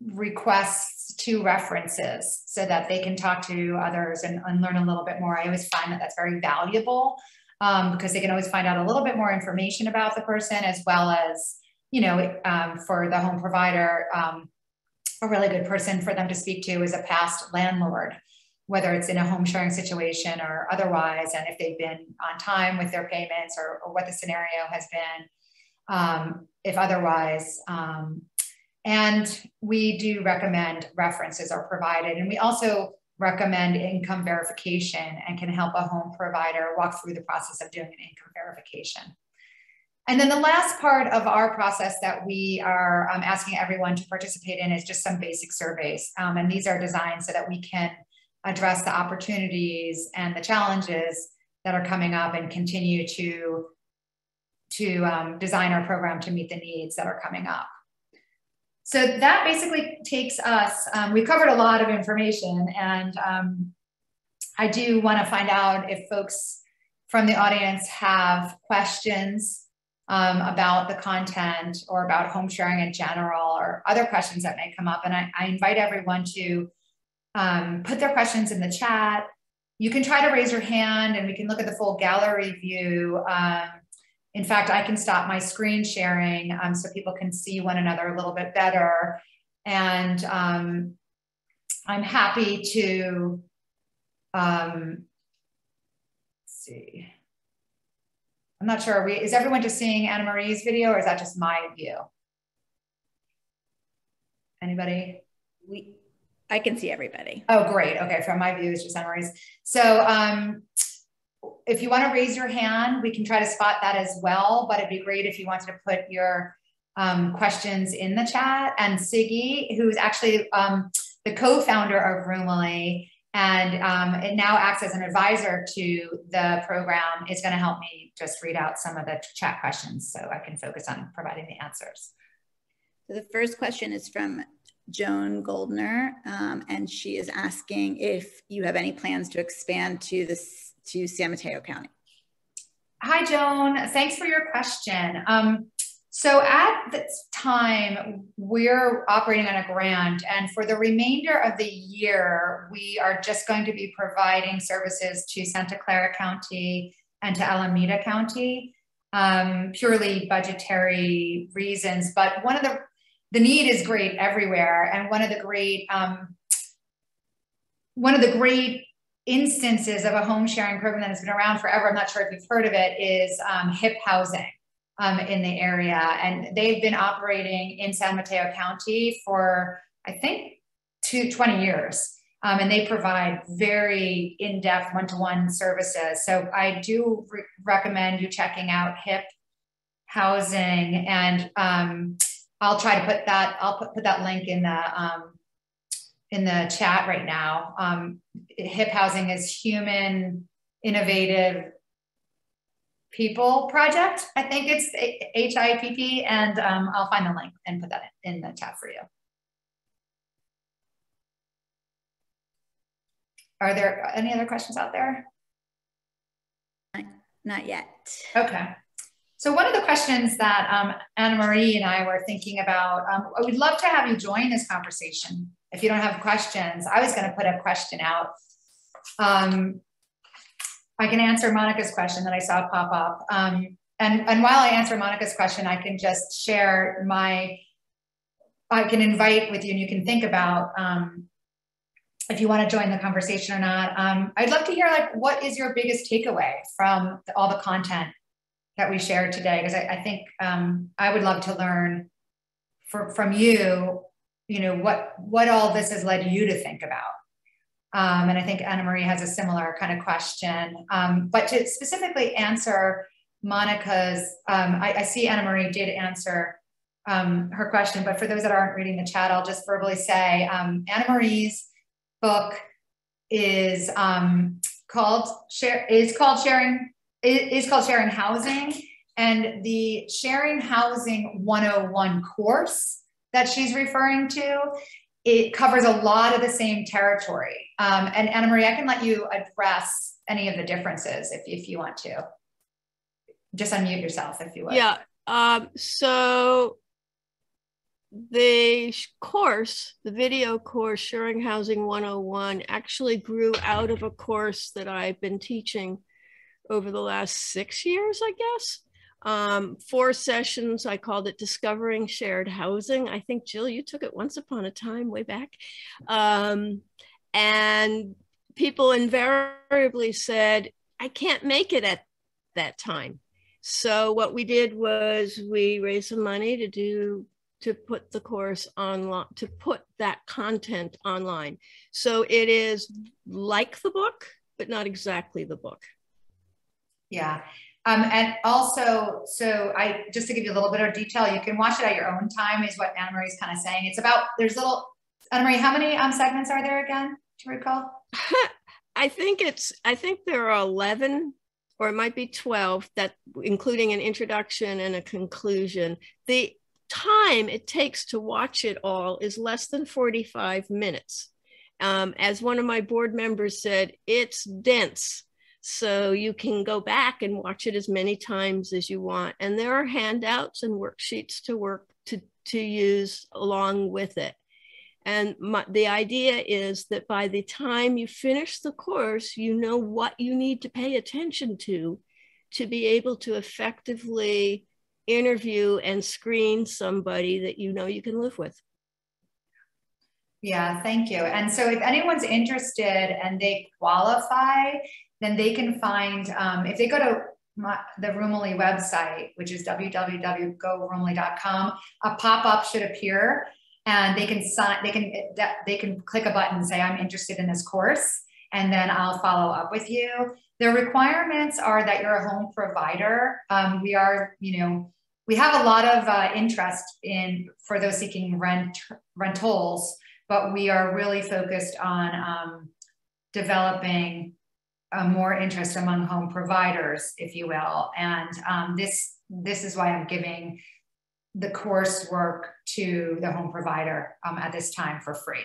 [SPEAKER 1] requests 2 references so that they can talk to others and learn a little bit more. I always find that that's very valuable because they can always find out a little bit more information about the person, as well as, you know, for the home provider, a really good person for them to speak to is a past landlord, whether it's in a home sharing situation or otherwise, and if they've been on time with their payments or what the scenario has been, if otherwise. And we do recommend references are provided. And we also recommend income verification and can help a home provider walk through the process of doing an income verification. And then the last part of our process that we are asking everyone to participate in is just some basic surveys. And these are designed so that we can address the opportunities and the challenges that are coming up and continue to design our program to meet the needs that are coming up. So that basically takes us, we've covered a lot of information, and I do want to find out if folks from the audience have questions about the content or about home sharing in general, or other questions that may come up. And I invite everyone to put their questions in the chat. You can try to raise your hand and we can look at the full gallery view. In fact, I can stop my screen sharing so people can see one another a little bit better. And I'm happy to, let's see. I'm not sure, is everyone just seeing Anna Marie's video, or is that just my view? Anybody?
[SPEAKER 4] I can see everybody.
[SPEAKER 1] Oh, great. Okay, from my view, it's just Anna Marie's. So if you want to raise your hand, we can try to spot that as well, but it'd be great if you wanted to put your questions in the chat. And Siggy, who's actually the co-founder of Roomily, and it now acts as an advisor to the program, is going to help me just read out some of the chat questions so I can focus on providing the answers.
[SPEAKER 4] So the first question is from Joan Goldner, and she is asking if you have any plans to expand to San Mateo County.
[SPEAKER 1] Hi, Joan. Thanks for your question. So at this time, we're operating on a grant, and for the remainder of the year, we are just going to be providing services to Santa Clara County and to Alameda County, purely budgetary reasons. But one of the need is great everywhere, and one of the great instances of a home sharing program that has been around forever, I'm not sure if you've heard of it, is HIP housing in the area. And they've been operating in San Mateo County for, I think, 20 years. And they provide very in-depth one-to-one services. So I do recommend you checking out HIP housing. And I'll try to put that, put that link in the chat right now. HIP housing is Human Innovative People Project. I think it's HIPP, and I'll find the link and put that in the chat for you. Are there any other questions out there?
[SPEAKER 4] Not yet.
[SPEAKER 1] Okay. So one of the questions that Anna Marie and I were thinking about, I would love to have you join this conversation. If you don't have questions, I was going to put a question out. I can answer Monica's question that I saw pop up. And while I answer Monica's question, I can just share I can invite with you, and you can think about if you want to join the conversation or not. I'd love to hear, like, what is your biggest takeaway from all the content that we shared today? Because I think I would love to learn from you, you know, what all this has led you to think about. And I think Anna Marie has a similar kind of question. But to specifically answer Monica's, I see Anna Marie did answer her question, but for those that aren't reading the chat, I'll just verbally say Anna Marie's book is called Sharing it is called Sharing Housing, and the Sharing Housing 101 course that she's referring to, it covers a lot of the same territory. And Anna Marie, I can let you address any of the differences if you want to. Just unmute yourself if you would.
[SPEAKER 3] Yeah, so the course, the video course, Sharing Housing 101, actually grew out of a course that I've been teaching over the last 6 years, I guess. 4 sessions, I called it Discovering Shared Housing. I think, Jill, you took it once upon a time way back. And people invariably said, I can't make it at that time. So what we did was we raised some money to put the course online, to put that content online. So it is like the book, but not exactly the book.
[SPEAKER 1] Yeah. And also, so just to give you a little bit of detail, you can watch it at your own time is what Anna Marie's kind of saying. It's about, there's little, Anna Marie, how many segments are there again? Do you recall?
[SPEAKER 3] I think there are 11, or it might be 12, that including an introduction and a conclusion. The time it takes to watch it all is less than 45 minutes. As one of my board members said, it's dense. So you can go back and watch it as many times as you want. And there are handouts and worksheets to use along with it. And the idea is that by the time you finish the course, you know what you need to pay attention to be able to effectively interview and screen somebody that you know you can live with.
[SPEAKER 1] Yeah, thank you. And so if anyone's interested and they qualify, then they can find, if they go to the Roomily website, which is www.goroomily.com, a pop-up should appear, and they can click a button and say, I'm interested in this course, and then I'll follow up with you. The requirements are that you're a home provider. We have a lot of interest for those seeking rentals, but we are really focused on developing more interest among home providers, if you will. And this is why I'm giving the coursework to the home provider at this time for free.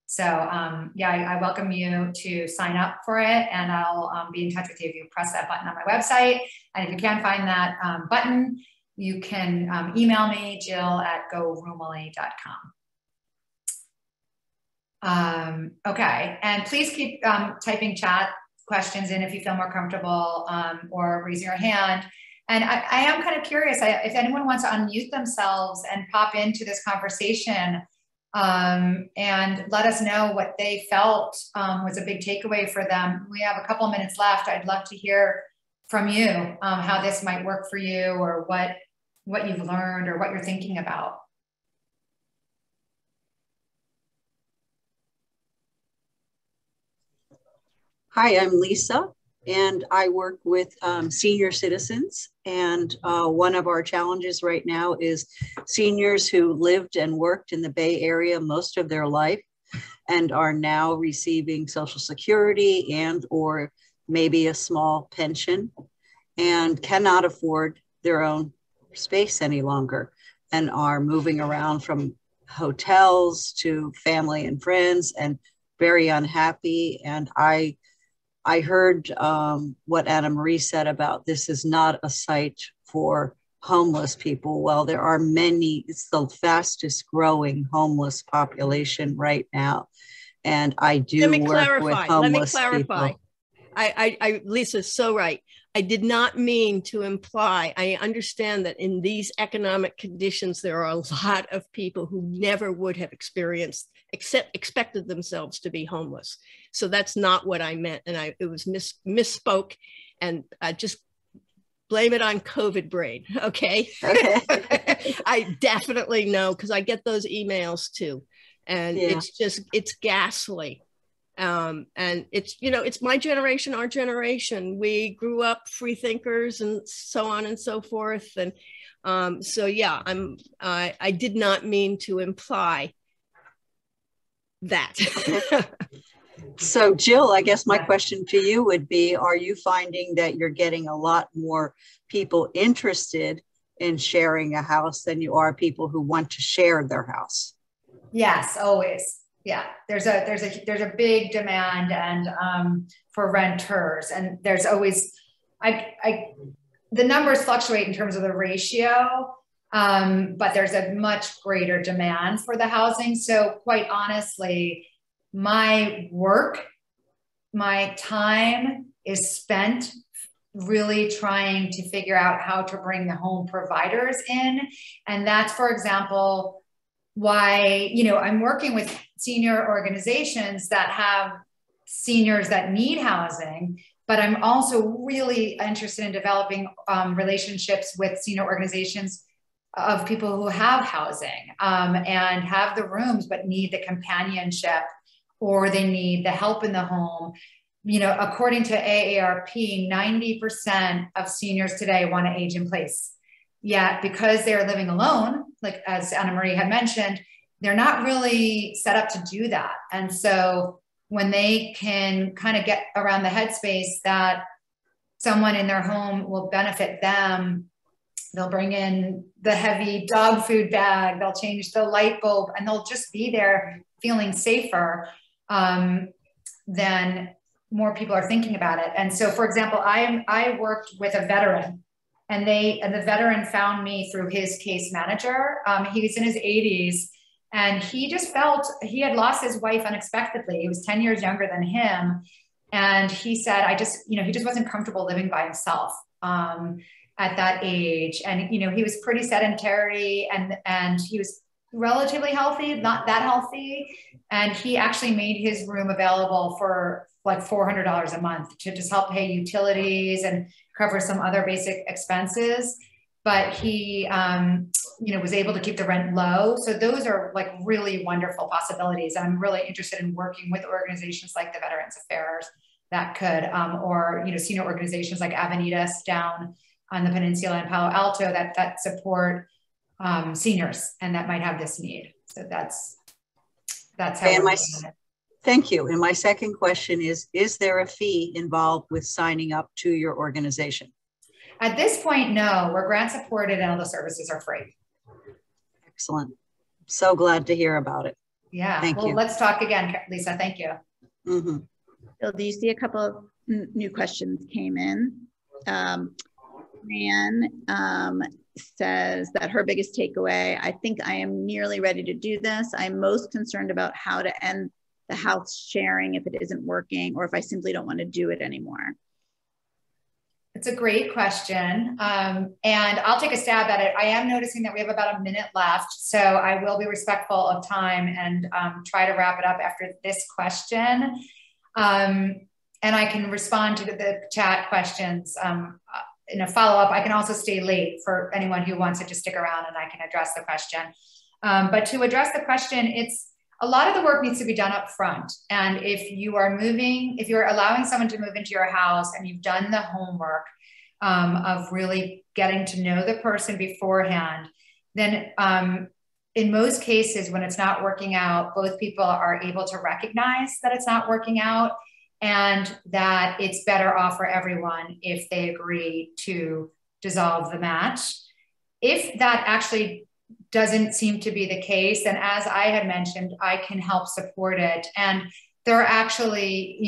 [SPEAKER 1] So yeah, I welcome you to sign up for it, and I'll be in touch with you if you press that button on my website. And if you can't find that button, you can email me, jill@goroomily.com. Okay, and please keep typing chat questions in if you feel more comfortable, or raise your hand. And I am kind of curious if anyone wants to unmute themselves and pop into this conversation and let us know what they felt was a big takeaway for them. We have a couple minutes left. I'd love to hear from you how this might work for you, or what you've learned, or what you're thinking about.
[SPEAKER 5] Hi, I'm Lisa, and I work with senior citizens. And one of our challenges right now is seniors who lived and worked in the Bay Area most of their life and are now receiving Social Security and or maybe a small pension and cannot afford their own space any longer and are moving around from hotels to family and friends and very unhappy. And I heard what Anna Marie said about this is not a site for homeless people. Well, there are many, it's the fastest growing homeless population right now. And I do work with homeless people.
[SPEAKER 3] Lisa's so right. I did not mean to imply, I understand that in these economic conditions, there are a lot of people who never would have expected themselves to be homeless. So that's not what I meant. And it was misspoke, and I just blame it on COVID brain. Okay. I definitely know, because I get those emails too. And yeah, it's ghastly. And it's my generation, our generation. We grew up free thinkers and so on and so forth. And so yeah, I did not mean to imply that.
[SPEAKER 5] So Jill, I guess my question to you would be, are you finding that you're getting a lot more people interested in sharing a house than you are people who want to share their house?
[SPEAKER 1] Yes, always. Yeah, there's a big demand and for renters, and there's always the numbers fluctuate in terms of the ratio, but there's a much greater demand for the housing. So quite honestly, my work, my time is spent really trying to figure out how to bring the home providers in. And that's, for example, why, I'm working with senior organizations that have seniors that need housing, but I'm also really interested in developing relationships with senior organizations of people who have housing and have the rooms, but need the companionship, or they need the help in the home. According to AARP, 90% of seniors today want to age in place. Yet, because they're living alone, like as Anna Marie had mentioned, they're not really set up to do that. And so when they can kind of get around the headspace that someone in their home will benefit them, they'll bring in the heavy dog food bag, they'll change the light bulb, and they'll just be there feeling safer, then more people are thinking about it. And so, for example, I worked with a veteran, and the veteran found me through his case manager. He's in his 80s, and he just felt he had lost his wife unexpectedly. He was 10 years younger than him. And he said, he just wasn't comfortable living by himself at that age. And, he was pretty sedentary, and he was relatively healthy, not that healthy. And he actually made his room available for like $400 a month to just help pay utilities and cover some other basic expenses. But he, was able to keep the rent low. So those are like really wonderful possibilities. I'm really interested in working with organizations like the Veterans Affairs that could, or, senior organizations like Avenidas down on the peninsula in Palo Alto that support seniors and that might have this need. So that's how we're doing it.
[SPEAKER 5] Thank you. And my second question is there a fee involved with signing up to your organization?
[SPEAKER 1] At this point, no. We're grant supported and all the services are free.
[SPEAKER 5] Excellent. So glad to hear about it.
[SPEAKER 1] Yeah.
[SPEAKER 5] Thank you.
[SPEAKER 1] Let's talk again, Lisa. Thank you.
[SPEAKER 5] Mm-hmm.
[SPEAKER 4] Bill, do you see a couple of new questions came in? Fran says that her biggest takeaway, I think I am nearly ready to do this. I'm most concerned about how to end the house sharing if it isn't working, or if I simply don't want to do it anymore.
[SPEAKER 1] It's a great question. And I'll take a stab at it. I am noticing that we have about a minute left, so I will be respectful of time and try to wrap it up after this question. And I can respond to the chat questions in a follow-up. I can also stay late for anyone who wants to just stick around, and I can address the question. But to address the question, a lot of the work needs to be done up front. And if you're allowing someone to move into your house and you've done the homework of really getting to know the person beforehand, then in most cases, when it's not working out, both people are able to recognize that it's not working out and that it's better off for everyone if they agree to dissolve the match. If that actually doesn't seem to be the case, and as I had mentioned, I can help support it. And there's actually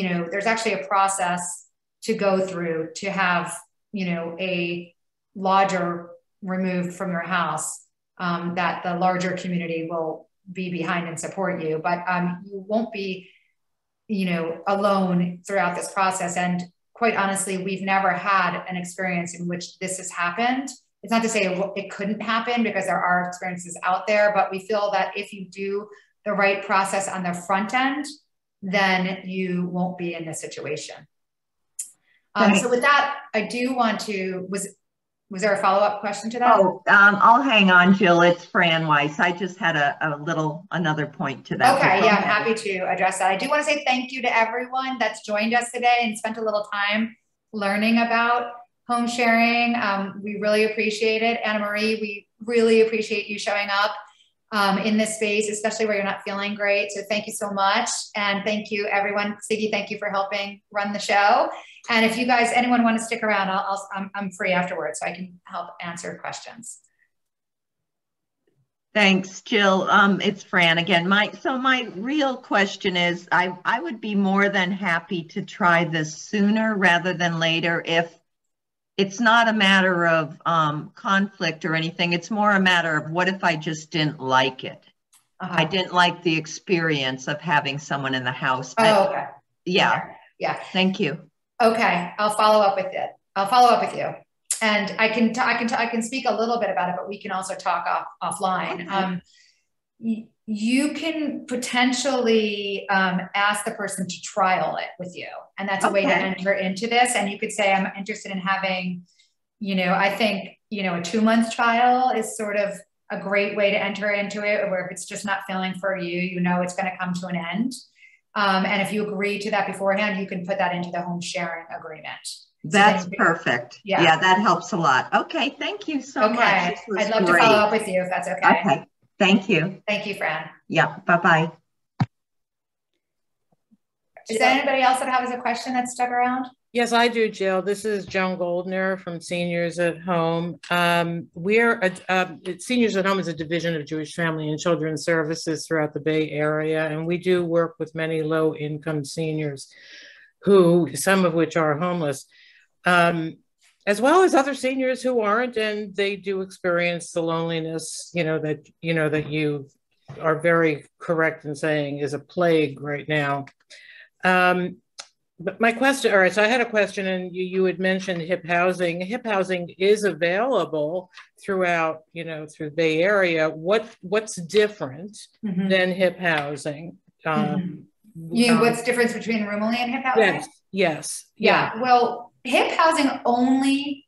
[SPEAKER 1] a process to go through to have, a lodger removed from your house that the larger community will be behind and support you. But you won't be, alone throughout this process. And quite honestly, we've never had an experience in which this has happened. It's not to say it couldn't happen, because there are experiences out there, but we feel that if you do the right process on the front end, then you won't be in this situation. So with that, I do want to, was there a follow-up question to that?
[SPEAKER 6] Oh, I'll hang on, Jill. It's Fran Weiss. I just had another point to that.
[SPEAKER 1] Okay, yeah, I'm happy to address that. I do want to say thank you to everyone that's joined us today and spent a little time learning about home sharing. We really appreciate it. Anna Marie, we really appreciate you showing up. in this space, especially where you're not feeling great. So thank you so much. And thank you everyone. Siggy, thank you for helping run the show. And if you guys, anyone want to stick around, I'm free afterwards, so I can help answer questions.
[SPEAKER 6] Thanks, Jill. It's Fran again. My real question is, I would be more than happy to try this sooner rather than later if it's not a matter of conflict or anything. It's more a matter of what if I just didn't like it? I didn't like the experience of having someone in the house.
[SPEAKER 1] Oh, okay.
[SPEAKER 6] Yeah.
[SPEAKER 1] Yeah.
[SPEAKER 6] Thank you.
[SPEAKER 1] Okay. I'll follow up with it. I'll follow up with you. And I can speak a little bit about it, but we can also talk offline.
[SPEAKER 6] Okay.
[SPEAKER 1] You can potentially ask the person to trial it with you. And that's a way to enter into this. And you could say, I'm interested in having, I think, a 2-month trial is sort of a great way to enter into it, where if it's just not feeling for you, it's going to come to an end. And if you agree to that beforehand, you can put that into the home sharing agreement.
[SPEAKER 6] That's perfect.
[SPEAKER 1] Yeah,
[SPEAKER 6] that helps a lot. Okay, thank you so much.
[SPEAKER 1] I'd love to follow up with you if that's okay.
[SPEAKER 6] Okay, thank you.
[SPEAKER 1] Thank you, Fran.
[SPEAKER 6] Yeah, bye-bye.
[SPEAKER 1] Is there anybody else that has a question that stuck around?
[SPEAKER 7] Yes, I do, Jill. This is Joan Goldner from Seniors at Home. Seniors at Home is a division of Jewish Family and Children's Services throughout the Bay Area, and we do work with many low-income seniors, some of which are homeless, as well as other seniors who aren't, and they do experience the loneliness, that you are very correct in saying is a plague right now. But my question, all right, so I had a question, and you had mentioned HIP housing. HIP housing is available throughout, through the Bay Area. What's different than HIP housing?
[SPEAKER 1] What's the difference between Roomily and HIP housing?
[SPEAKER 7] Yes.
[SPEAKER 1] Yeah. Well, HIP housing only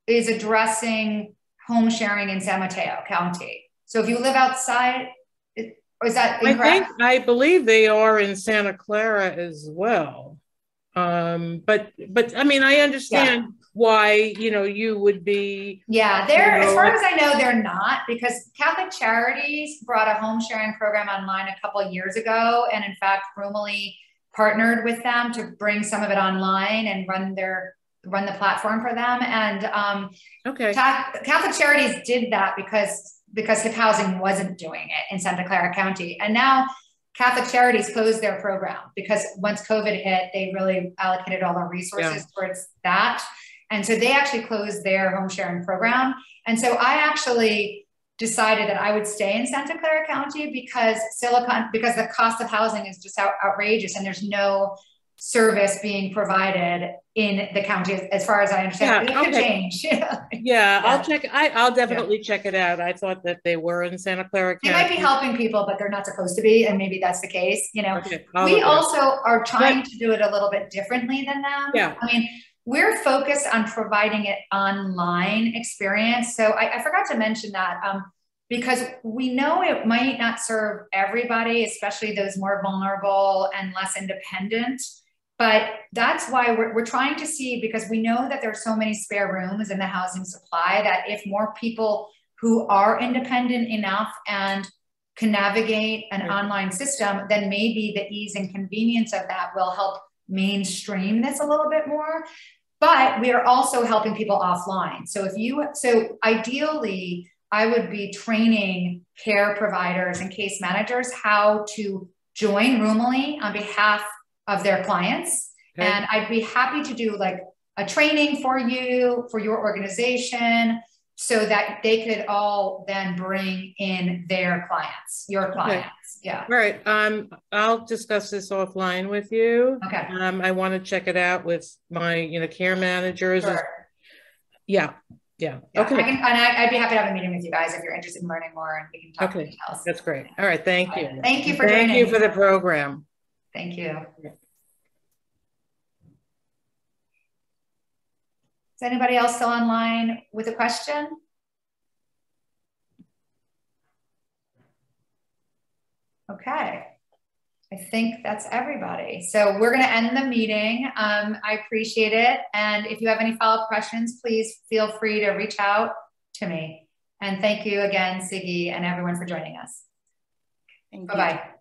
[SPEAKER 1] is addressing home sharing in San Mateo County. So if you live outside, is that incorrect?
[SPEAKER 7] I believe they are in Santa Clara as well. But I mean, I understand why, you would be.
[SPEAKER 1] Yeah, as far as I know, they're not, because Catholic Charities brought a home sharing program online a couple of years ago. And in fact, Roomily partnered with them to bring some of it online and run the platform for them. And Catholic Charities did that because HIP housing wasn't doing it in Santa Clara County. And now Catholic Charities closed their program because once COVID hit, they really allocated all their resources towards that. And so they actually closed their home sharing program. And so I actually decided that I would stay in Santa Clara County because the cost of housing is just outrageous, and there's no service being provided in the county as far as I understand. It could change.
[SPEAKER 7] I'll definitely check it out. I thought that they were in Santa Clara County.
[SPEAKER 1] They might be helping people, but they're not supposed to be, and maybe that's the case. We also are trying to do it a little bit differently than them.
[SPEAKER 7] Yeah.
[SPEAKER 1] I mean, we're focused on providing an online experience. So I forgot to mention that because we know it might not serve everybody, especially those more vulnerable and less independent. But that's why we're trying to see, because we know that there's so many spare rooms in the housing supply, that if more people who are independent enough and can navigate an online system, then maybe the ease and convenience of that will help mainstream this a little bit more. But we are also helping people offline. So ideally, I would be training care providers and case managers how to join Roomily on behalf of their clients. Okay. And I'd be happy to do like a training for your organization, so that they could all then bring in their clients, your clients. Okay. Yeah.
[SPEAKER 7] All right. I'll discuss this offline with you.
[SPEAKER 1] Okay.
[SPEAKER 7] I want to check it out with my, care managers.
[SPEAKER 1] Sure.
[SPEAKER 7] Yeah. Okay.
[SPEAKER 1] I'd be happy to have a meeting with you guys if you're interested in learning more, and we can talk details.
[SPEAKER 7] That's great. All right. Thank you.
[SPEAKER 1] Thank you for joining.
[SPEAKER 7] Thank you for the program.
[SPEAKER 1] Thank you. Is anybody else still online with a question? Okay. I think that's everybody. So we're going to end the meeting. I appreciate it. And if you have any follow-up questions, please feel free to reach out to me. And thank you again, Siggy, and everyone for joining us.
[SPEAKER 3] Thank you.
[SPEAKER 1] Bye-bye.